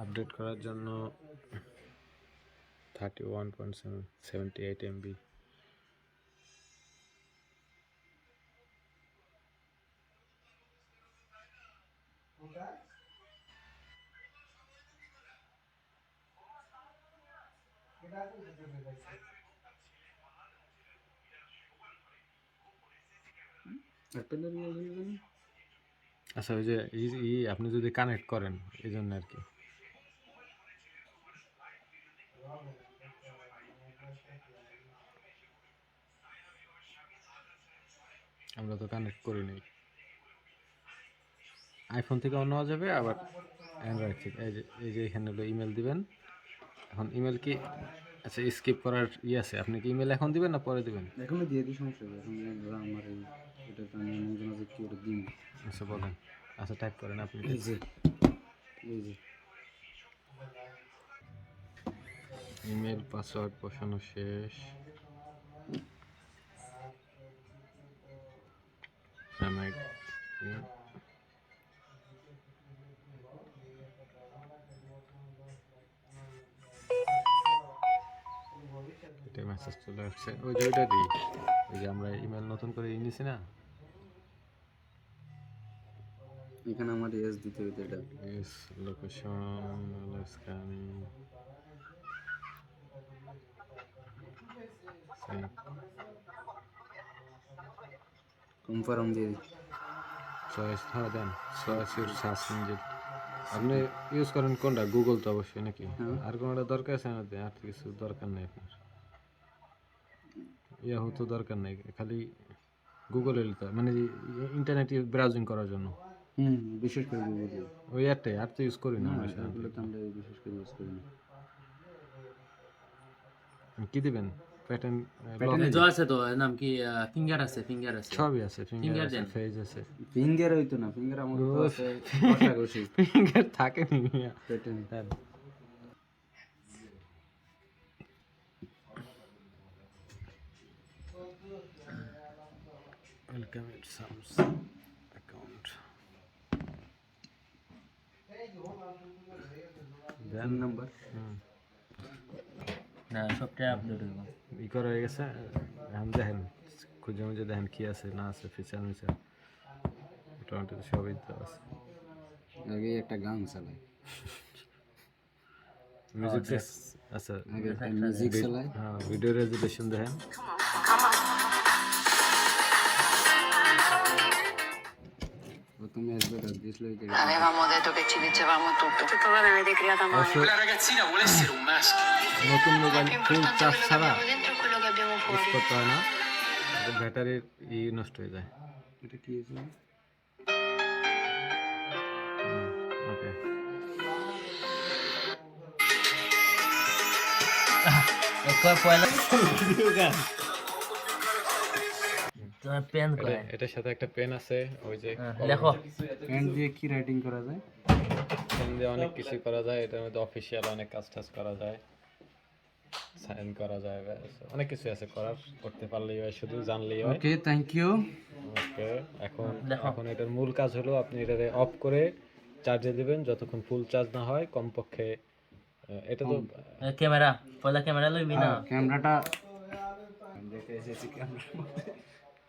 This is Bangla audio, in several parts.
আপডেট করার জন্য 31.78 MB। অ্যাপেলের ইয়ে হয়ে গেল। আচ্ছা ওই যে আপনি যদি কানেক্ট করেন এই জন্য আর কি। আমরা তো কানেক্ট করি নাই। আইফোন থেকেও নেওয়া যাবে, আবার অ্যান্ড্রয়েড থেকে। এই যে এখানে হলো ইমেল দিবেন। এখন ইমেল কি আচ্ছা স্কিপ করার আছে, আপনি কি ইমেল এখন দিবেন না পরে দিবেন? এখনো দিয়ে দিই, সমস্যা নেই। এখন ধরো আমার এটা তো আমি মাঝে মাঝে কি করে দিই। আচ্ছা বলেন। আচ্ছা টাইপ করেন আপনি। এই যে ইমেল পাসওয়ার্ড বসানো শেষ। এটা মেসেজ চলে আসছে, ওই যে ওইটা দিই। ওই যে আমরা ইমেল নতুন করে নিয়েছি না, এখানে আমার এস দিতে হইতে এটা ইস লোকেশন স্ক্যানিং কনফার্ম দিয়ে দিই। চয়েস হ্যাঁ দেন, চয়েস ইউর সার্চ ইঞ্জিন। আপনি ইউজ করেন কোনটা? গুগল তো অবশ্যই নাকি? আর কোনোটা দরকার আছে না? আর কিছু দরকার নেই আপনার, ইয়াহু তো দরকার নেই, খালি গুগল এলে তো মানে ইন্টারনেট ব্রাউজিং করার জন্য। বিশেষ করে গুগল। ওই একটাই, আর তো ইউজ করি না আমরা সাধারণত। এগুলো তো আমরা বিশেষ করে ইউজ করি না। কি দিবেন? প্যাটার্ন जो আছে তো এর নাম কি ফিঙ্গার আছে সবই আছে, ফিঙ্গার Finger আছে, দেন। ফেজ আছে। ফিঙ্গার হইতো না, ফিঙ্গার আমার তো আছে ঘষাঘষি। ফিঙ্গার থাকে নি মিয়া। প্যাটার্ন দেন। ওয়েলকাম ইট সামস অ্যাকাউন্ট দেন নাম্বার না সবটা আপলোড হইব ই করা হয়ে গেছে। এখন দেখেন, খুঁজে মুজে দেখেন কি আছে না আছে, ফিচার মিচার মোটামুটি তো সবই তো আছে। আগে একটা গান চালাই, মিউজিক আচ্ছা, আগে একটা মিউজিক চালাই। হ্যাঁ ভিডিও রেজুলেশন দেখেন। প্রথমে আসবে তার দিছিল এই জায়গায়। Avevamo detto che ci dicevamo tutto. Tutto bene, avete creato male. Quella ragazzina vuole essere un maschio. নতুন মোবাইল Più ফুল importante চার্জ quello che ছাড়া abbiamo dentro e quello che abbiamo use fuori. করতে হয় না, ব্যাটারির নষ্ট হয়ে যায়। এটা কি হয়েছে? ওকে একবার পয়লা তোমার পেন কয় এটার সাথে একটা পেন আছে, ওই যে লেখো পেন দিয়ে কি রাইটিং করা যায়? পেন দিয়ে অনেক কিছু করা যায়। এটার মধ্যে অফিসিয়াল অনেক কাজ টাজ করা যায়, সাইন করা যায়, অনেক কিছু আছে করার। করতে পারলেই হয়, শুধু জানলেই হয়। ওকে, থ্যাংক ইউ। ওকে এখন এটার মূল কাজ হলো আপনি এটাকে অফ করে চার্জে দিবেন যতক্ষণ ফুল চার্জ না হয়। কমপক্ষে এটা তো ক্যামেরা পয়লা ক্যামেরা লইবি না ক্যামেরাটা দেখে এসেছি,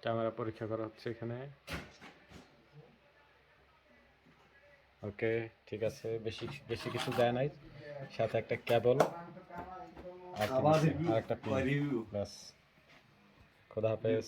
ক্যামেরা পরীক্ষা করা হচ্ছে এখানে। ওকে ঠিক আছে, বেশি বেশি কিছু দেয় নাই, সাথে একটা কেবল আর একটা পিন, ব্যাস। খোদা হাফেজ।